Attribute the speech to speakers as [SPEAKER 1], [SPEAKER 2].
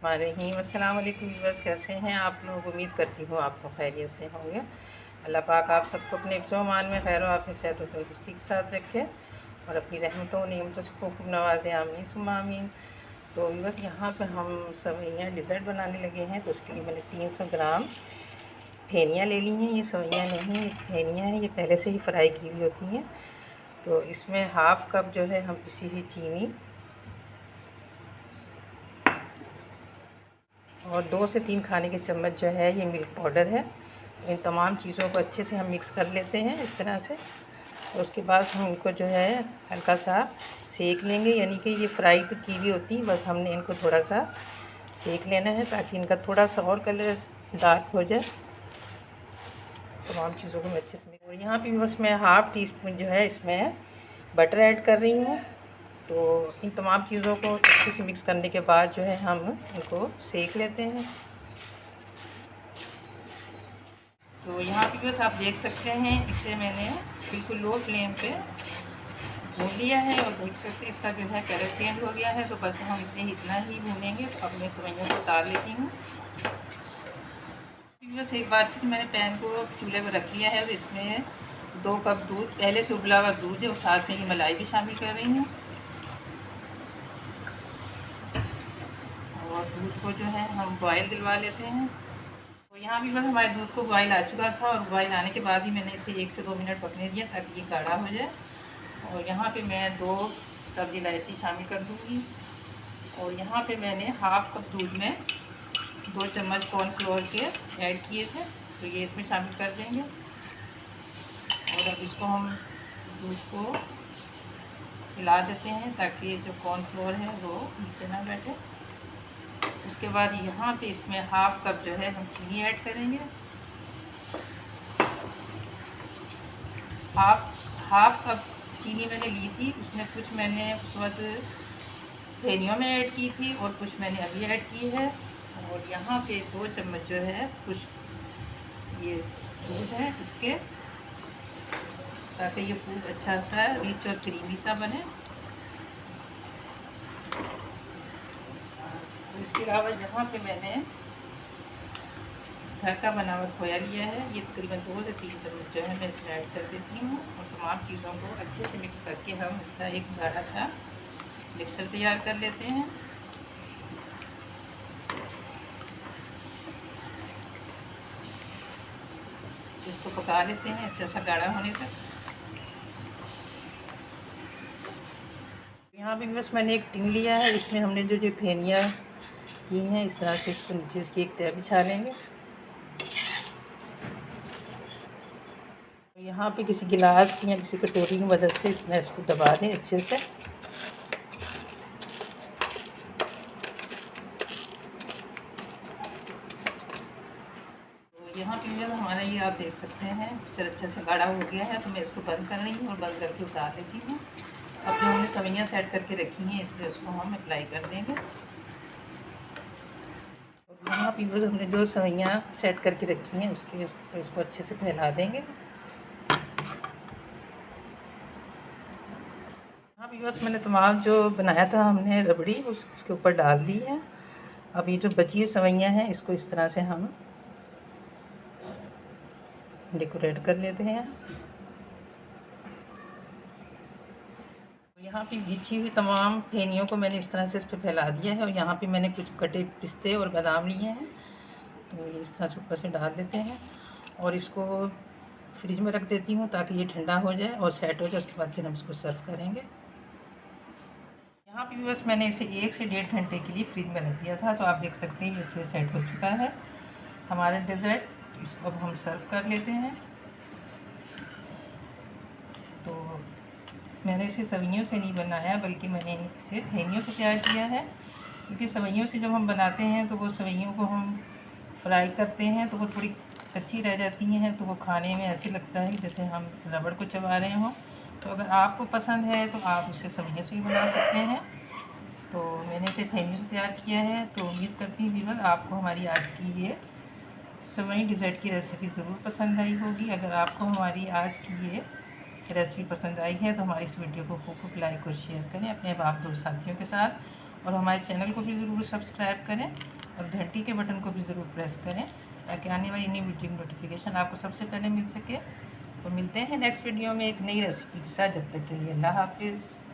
[SPEAKER 1] अस्सलाम वालेकुम व्यूअर्स, कैसे हैं आप लोग। उम्मीद करती हूँ आपको खैरियत से होंगे। अल्लाह पाक आप सबको अपने हिफ्ज़-ओ-अमान में खैर आफियत सेहत और तंदुरुस्ती के साथ रखे और अपनी रहमतों और नेमतों से खूब नवाज़े। आमीन सुम्मा आमीन। तो व्यूअर्स, यहाँ पे हम सवैयाँ डिज़र्ट बनाने लगे हैं। तो उसके लिए मैंने 300 ग्राम फेनियाँ ले ली हैं। ये सवैयाँ नहीं, फेनियाँ हैं। ये पहले से ही फ्राई की हुई होती हैं। तो इसमें हाफ़ कप जो है हम पिसी हुई चीनी और 2 से 3 खाने के चम्मच जो है ये मिल्क पाउडर है। इन तमाम चीज़ों को अच्छे से हम मिक्स कर लेते हैं इस तरह से। और उसके बाद हम इनको जो है हल्का सा सेक लेंगे, यानी कि ये फ्राई तो की हुई होती, बस हमने इनको थोड़ा सा सेक लेना है ताकि इनका थोड़ा सा और कलर डार्क हो जाए। तमाम चीज़ों को मैं अच्छे से और यहाँ पे बस मैं हाफ़ टी स्पून जो है इसमें बटर ऐड कर रही हूँ। तो इन तमाम चीज़ों को अच्छे से मिक्स करने के बाद जो है हम इनको सेक लेते हैं। तो यहाँ पे बस आप देख सकते हैं, इसे मैंने बिल्कुल लो फ्लेम पे भून लिया है और देख सकते हैं इसका जो है कलर चेंज हो गया है। तो बस हम इसे इतना ही भूनेंगे। तो अब मैं सवैयों को उतार लेती हूँ। बस एक बार फिर मैंने पैन को चूल्हे पर रख लिया है और इसमें 2 कप दूध, पहले से उबला हुआ दूध है और साथ में ही मलाई भी शामिल कर रही हूँ। और दूध को जो है हम बॉयल दिलवा लेते हैं। तो यहाँ भी बस हमारे दूध को बॉयल आ चुका था और बॉयल आने के बाद ही मैंने इसे 1 से 2 मिनट पकने दिया ताकि ये गाढ़ा हो जाए। और यहाँ पे मैं 2 सब्ज़ी इलायची शामिल कर दूँगी। और यहाँ पे मैंने हाफ़ कप दूध में 2 चम्मच कॉर्नफ्लोर के ऐड किए थे, तो ये इसमें शामिल कर देंगे। और अब इसको हम दूध को हिला देते हैं ताकि जो कॉर्नफ्लोर है वो नीचे ना बैठे। उसके बाद यहाँ पे इसमें हाफ़ कप जो है हम चीनी ऐड करेंगे। हाफ़ कप चीनी मैंने ली थी, उसमें कुछ मैंने उस वक्त फेनियों में ऐड की थी और कुछ मैंने अभी ऐड की है। और यहाँ पे 2 चम्मच जो है कुछ ये दूध है इसके, ताकि ये दूध अच्छा सा रिच और क्रीमी सा बने। इसके अलावा यहाँ पे मैंने घर का बना हुआ खोया लिया है। ये तकरीबन 2 से 3 चम्मच जो है मैं इसमें ऐड कर देती हूँ। और तमाम चीज़ों को अच्छे से मिक्स करके हम इसका एक गाढ़ा सा मिक्सर तैयार कर लेते हैं। इसको पका लेते हैं अच्छा सा गाढ़ा होने तक। यहाँ पे बस मैंने एक टिन लिया है, इसमें हमने जो फेनियाँ की हैं इस तरह से इसको नीचे इसकी एक तह बिछा लेंगे। यहाँ पे किसी गिलास या किसी कटोरी की मदद से इसको दबा दें अच्छे से। तो यहाँ पे हमारा ये आप देख सकते हैं मिक्सर अच्छा से गाढ़ा हो गया है। तो मैं इसको बंद कर रही हूँ और बंद करके उतार लेती हूँ। अब जो हमने सवैयाँ सेट करके रखी हैं इस पर उसको हम अप्लाई कर देंगे। और यहाँ पे हमने जो सवैयाँ सेट करके रखी हैं उसके इसको अच्छे से फैला देंगे। हाँ बस मैंने तमाम जो बनाया था हमने रबड़ी उसके ऊपर डाल दी है। अब ये जो बची हुई सवैयाँ हैं इसको इस तरह से हम डेकोरेट कर लेते हैं। यहाँ पे बिछी हुई तमाम फेनियों को मैंने इस तरह से इस पर फैला दिया है। और यहाँ पे मैंने कुछ कटे पिस्ते और बादाम लिए हैं, तो इस तरह से ऊपर से डाल देते हैं और इसको फ्रिज में रख देती हूँ ताकि ये ठंडा हो जाए और सेट हो जाए। उसके बाद फिर हम इसको सर्व करेंगे। यहाँ पे बस मैंने इसे 1 से 1.5 घंटे के लिए फ्रिज में रख दिया था। तो आप देख सकते हैं ये अच्छे से सेट हो चुका है हमारा डेज़र्ट। इसको अब हम सर्व कर लेते हैं। तो मैंने इसे सवैयों से नहीं बनाया बल्कि मैंने इसे फेनियों से तैयार किया है, क्योंकि सवैयों से जब हम बनाते हैं तो वो सवैयों को हम फ्राई करते हैं तो वो थोड़ी कच्ची रह जाती हैं, तो वो खाने में ऐसे लगता है जैसे हम रबड़ को चबा रहे हों। तो अगर आपको पसंद है तो आप उसे सवैयों से भी बना सकते हैं। तो मैंने इसे फेनियों से तैयार किया है। तो उम्मीद करती हूँ व्यूअर्स आपको हमारी आज की ये सवई डिज़र्ट की रेसिपी ज़रूर पसंद आई होगी। अगर आपको हमारी आज की ये रेसिपी पसंद आई है तो हमारी इस वीडियो को खूब लाइक और शेयर करें अपने बाप दोस्त साथियों के साथ, और हमारे चैनल को भी ज़रूर सब्सक्राइब करें। और घंटी के बटन को भी ज़रूर प्रेस करें ताकि आने वाली नई वीडियो की नोटिफिकेशन आपको सबसे पहले मिल सके। तो मिलते हैं नेक्स्ट वीडियो में एक नई रेसिपी के साथ। जब तक के लिए अल्लाह हाफिज़।